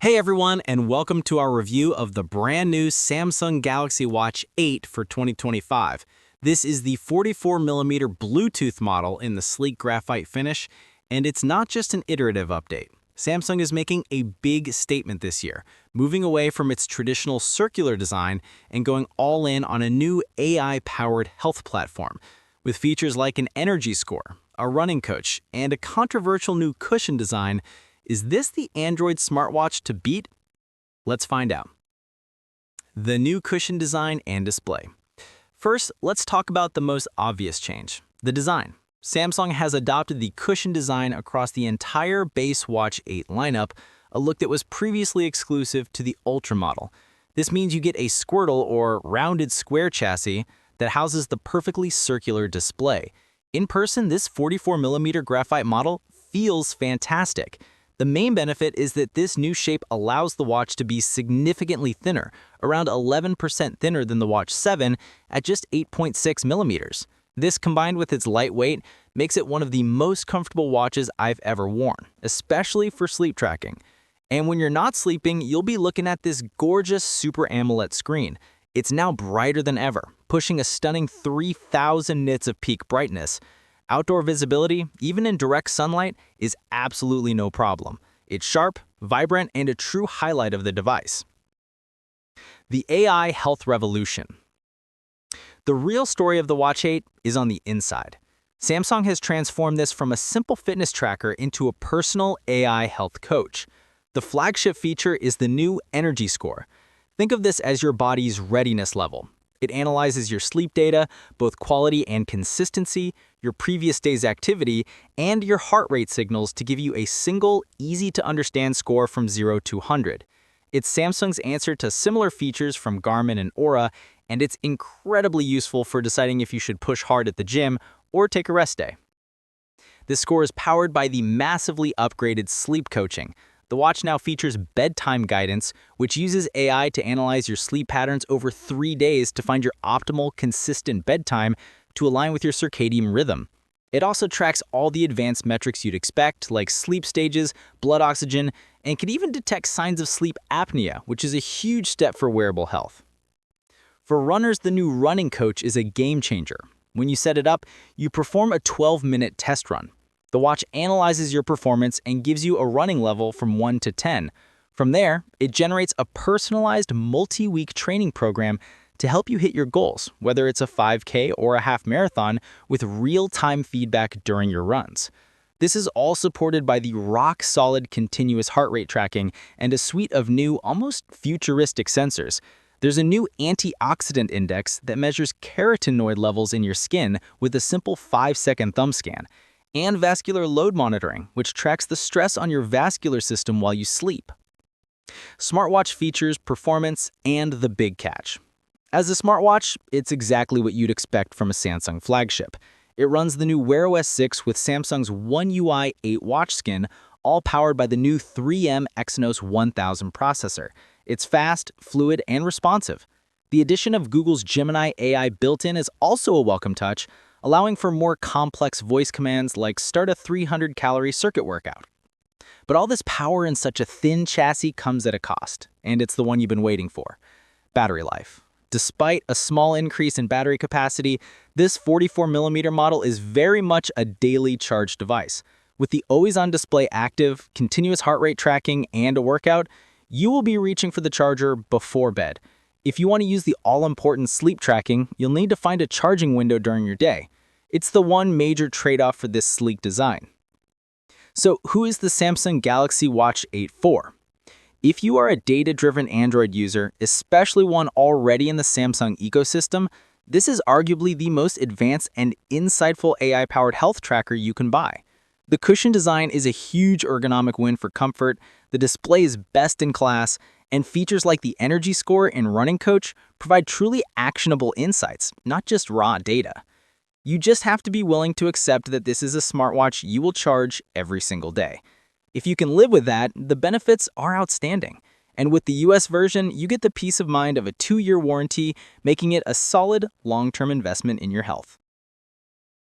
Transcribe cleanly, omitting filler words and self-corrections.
Hey everyone, and welcome to our review of the brand new Samsung Galaxy Watch 8 for 2025. This is the 44mm Bluetooth model in the sleek graphite finish, and it's not just an iterative update. Samsung is making a big statement this year, moving away from its traditional circular design and going all in on a new AI-powered health platform, with features like an energy score, a running coach, and a controversial new cushion design. Is this the Android smartwatch to beat? Let's find out. The new cushion design and display. First, let's talk about the most obvious change, the design. Samsung has adopted the cushion design across the entire base Watch 8 lineup, a look that was previously exclusive to the Ultra model. This means you get a Squirtle or rounded square chassis that houses the perfectly circular display. In person, this 44mm graphite model feels fantastic. The main benefit is that this new shape allows the watch to be significantly thinner, around 11% thinner than the Watch 7 at just 8.6 millimeters. This, combined with its lightweight, makes it one of the most comfortable watches I've ever worn, especially for sleep tracking. And when you're not sleeping, you'll be looking at this gorgeous Super AMOLED screen. It's now brighter than ever, pushing a stunning 3,000 nits of peak brightness. Outdoor visibility, even in direct sunlight, is absolutely no problem. It's sharp, vibrant, and a true highlight of the device. The AI health revolution. The real story of the Watch 8 is on the inside. Samsung has transformed this from a simple fitness tracker into a personal AI health coach. The flagship feature is the new energy score. Think of this as your body's readiness level. It analyzes your sleep data, both quality and consistency, your previous day's activity, and your heart rate signals to give you a single, easy-to-understand score from 0 to 100. It's Samsung's answer to similar features from Garmin and Aura, and it's incredibly useful for deciding if you should push hard at the gym or take a rest day. This score is powered by the massively upgraded sleep coaching. The watch now features bedtime guidance, which uses AI to analyze your sleep patterns over 3 days to find your optimal, consistent bedtime to align with your circadian rhythm. It also tracks all the advanced metrics you'd expect, like sleep stages, blood oxygen, and can even detect signs of sleep apnea, which is a huge step for wearable health. For runners, the new running coach is a game changer. When you set it up, you perform a 12-minute test run. The watch analyzes your performance and gives you a running level from 1 to 10. From there, it generates a personalized multi-week training program to help you hit your goals, whether it's a 5K or a half marathon, with real-time feedback during your runs. This is all supported by the rock-solid continuous heart rate tracking and a suite of new, almost futuristic sensors. There's a new antioxidant index that measures carotenoid levels in your skin with a simple 5-second thumb scan, and vascular load monitoring, which tracks the stress on your vascular system while you sleep. Smartwatch features, performance, and the big catch. As a smartwatch, it's exactly what you'd expect from a Samsung flagship. It runs the new Wear OS 6 with Samsung's One UI 8 watch skin, all powered by the new 3M Exynos 1000 processor. It's fast, fluid, and responsive. The addition of Google's Gemini AI built-in is also a welcome touch, allowing for more complex voice commands like start a 300-calorie circuit workout. But all this power in such a thin chassis comes at a cost, and it's the one you've been waiting for: battery life. Despite a small increase in battery capacity, this 44mm model is very much a daily charge device. With the always-on display active, continuous heart rate tracking, and a workout, you will be reaching for the charger before bed. If you want to use the all-important sleep tracking, you'll need to find a charging window during your day. It's the one major trade-off for this sleek design. So, who is the Samsung Galaxy Watch 8 for? If you are a data-driven Android user, especially one already in the Samsung ecosystem, this is arguably the most advanced and insightful AI-powered health tracker you can buy. The cushion design is a huge ergonomic win for comfort, the display is best in class, and features like the energy score and running coach provide truly actionable insights, not just raw data. You just have to be willing to accept that this is a smartwatch you will charge every single day. If you can live with that, the benefits are outstanding. And with the US version, you get the peace of mind of a 2-year warranty, making it a solid, long-term investment in your health.